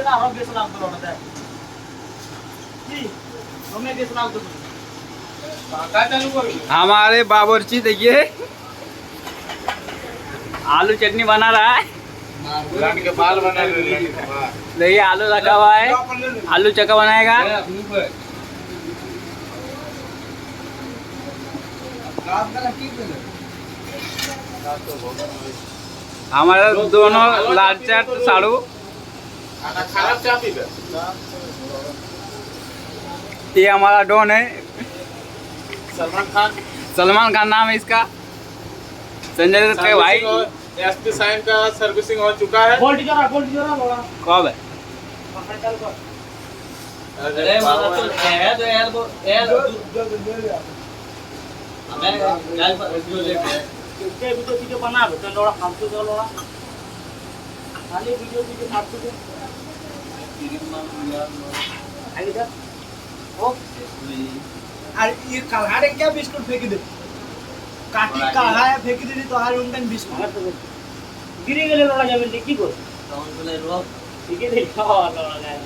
না আরো বেশি লাগতো ওটাতে কি তুমি বেশি লাগতো का चालू करो हमारे बावर्ची देखिए आलू चटनी बना रहा है। लाट के बाल बना रहे देखिए आलू रखा हुआ है, आलू चक्का बनाएगा। हमारा दोनों लाल चाट साड़ू खराब चाय पी बे ये हमारा डॉन है, सलमान खान नाम है इसका। संजय दत्त के भाई। एसपी साइन का सर्विसिंग हो चुका है। बोल्ट जोरा बोला कब है? अरे मारा तो है तो यार वो यार हमें गाल पर जो लेके इसके वीडियो बना दो तो लोड़ा फालतू का लोड़ा खाली वीडियो फालतू के आगे जा ओ আর ये कलहारे क्या बिस्कुट फेंक दे काटी कलहा फेंक दे तो हार उनका बिस्कुट गिरे गेले लोड़ा যাবে কি করে তখন বলে রোগ ঠিক আছে খাওয়া লোড়া যায়